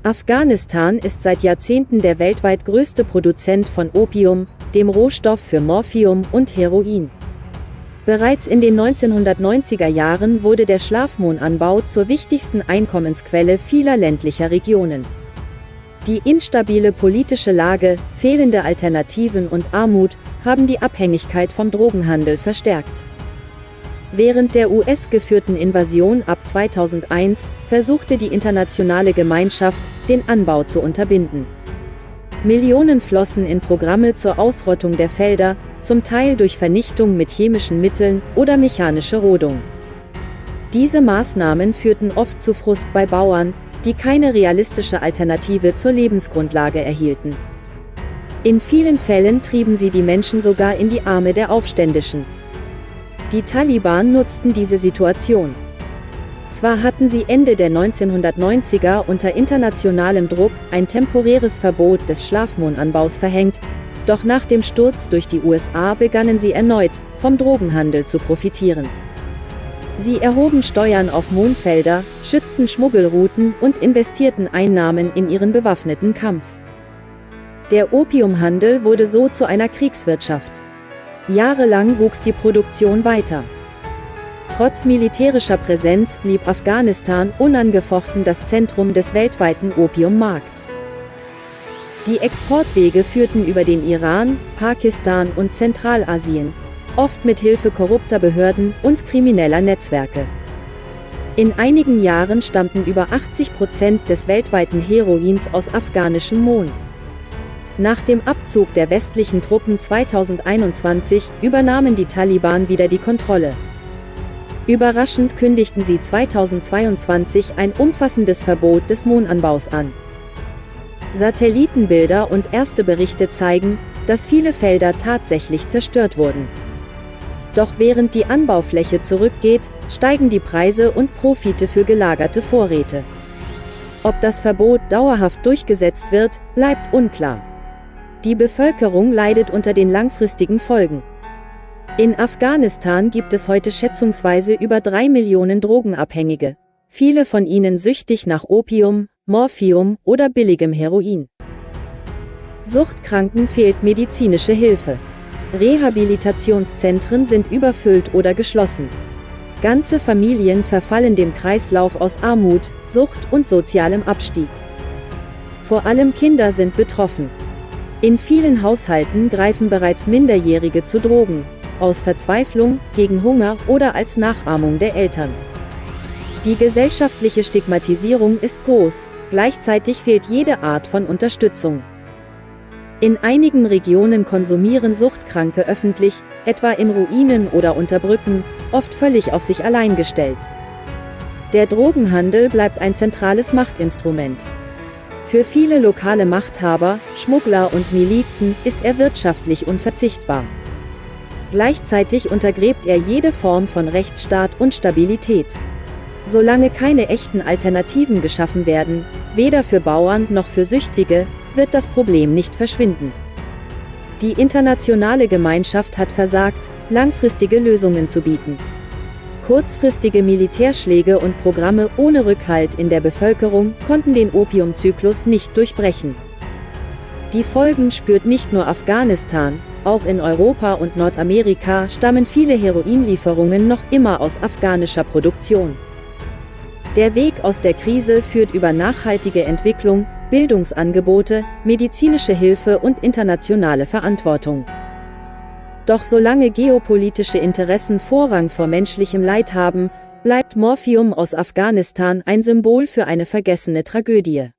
Afghanistan ist seit Jahrzehnten der weltweit größte Produzent von Opium, dem Rohstoff für Morphium und Heroin. Bereits in den 1990er Jahren wurde der Schlafmohnanbau zur wichtigsten Einkommensquelle vieler ländlicher Regionen. Die instabile politische Lage, fehlende Alternativen und Armut haben die Abhängigkeit vom Drogenhandel verstärkt. Während der US-geführten Invasion ab 2001 versuchte die internationale Gemeinschaft, den Anbau zu unterbinden. Millionen flossen in Programme zur Ausrottung der Felder, zum Teil durch Vernichtung mit chemischen Mitteln oder mechanische Rodung. Diese Maßnahmen führten oft zu Frust bei Bauern, die keine realistische Alternative zur Lebensgrundlage erhielten. In vielen Fällen trieben sie die Menschen sogar in die Arme der Aufständischen. Die Taliban nutzten diese Situation. Zwar hatten sie Ende der 1990er unter internationalem Druck ein temporäres Verbot des Schlafmohnanbaus verhängt, doch nach dem Sturz durch die USA begannen sie erneut, vom Drogenhandel zu profitieren. Sie erhoben Steuern auf Mohnfelder, schützten Schmuggelrouten und investierten Einnahmen in ihren bewaffneten Kampf. Der Opiumhandel wurde so zu einer Kriegswirtschaft. Jahrelang wuchs die Produktion weiter. Trotz militärischer Präsenz blieb Afghanistan unangefochten das Zentrum des weltweiten Opiummarkts. Die Exportwege führten über den Iran, Pakistan und Zentralasien, oft mit Hilfe korrupter Behörden und krimineller Netzwerke. In einigen Jahren stammten über 80% des weltweiten Heroins aus afghanischem Mohn. Nach dem Abzug der westlichen Truppen 2021 übernahmen die Taliban wieder die Kontrolle. Überraschend kündigten sie 2022 ein umfassendes Verbot des Mohnanbaus an. Satellitenbilder und erste Berichte zeigen, dass viele Felder tatsächlich zerstört wurden. Doch während die Anbaufläche zurückgeht, steigen die Preise und Profite für gelagerte Vorräte. Ob das Verbot dauerhaft durchgesetzt wird, bleibt unklar. Die Bevölkerung leidet unter den langfristigen Folgen. In Afghanistan gibt es heute schätzungsweise über 3 Millionen Drogenabhängige, viele von ihnen süchtig nach Opium, Morphium oder billigem Heroin. Suchtkranken fehlt medizinische Hilfe. Rehabilitationszentren sind überfüllt oder geschlossen. Ganze Familien verfallen dem Kreislauf aus Armut, Sucht und sozialem Abstieg. Vor allem Kinder sind betroffen. In vielen Haushalten greifen bereits Minderjährige zu Drogen, aus Verzweiflung, gegen Hunger oder als Nachahmung der Eltern. Die gesellschaftliche Stigmatisierung ist groß, gleichzeitig fehlt jede Art von Unterstützung. In einigen Regionen konsumieren Suchtkranke öffentlich, etwa in Ruinen oder unter Brücken, oft völlig auf sich allein gestellt. Der Drogenhandel bleibt ein zentrales Machtinstrument. Für viele lokale Machthaber, Schmuggler und Milizen ist er wirtschaftlich unverzichtbar. Gleichzeitig untergräbt er jede Form von Rechtsstaat und Stabilität. Solange keine echten Alternativen geschaffen werden, weder für Bauern noch für Süchtige, wird das Problem nicht verschwinden. Die internationale Gemeinschaft hat versagt, langfristige Lösungen zu bieten. Kurzfristige Militärschläge und Programme ohne Rückhalt in der Bevölkerung konnten den Opiumzyklus nicht durchbrechen. Die Folgen spürt nicht nur Afghanistan, auch in Europa und Nordamerika stammen viele Heroinlieferungen noch immer aus afghanischer Produktion. Der Weg aus der Krise führt über nachhaltige Entwicklung, Bildungsangebote, medizinische Hilfe und internationale Verantwortung. Doch solange geopolitische Interessen Vorrang vor menschlichem Leid haben, bleibt Morphium aus Afghanistan ein Symbol für eine vergessene Tragödie.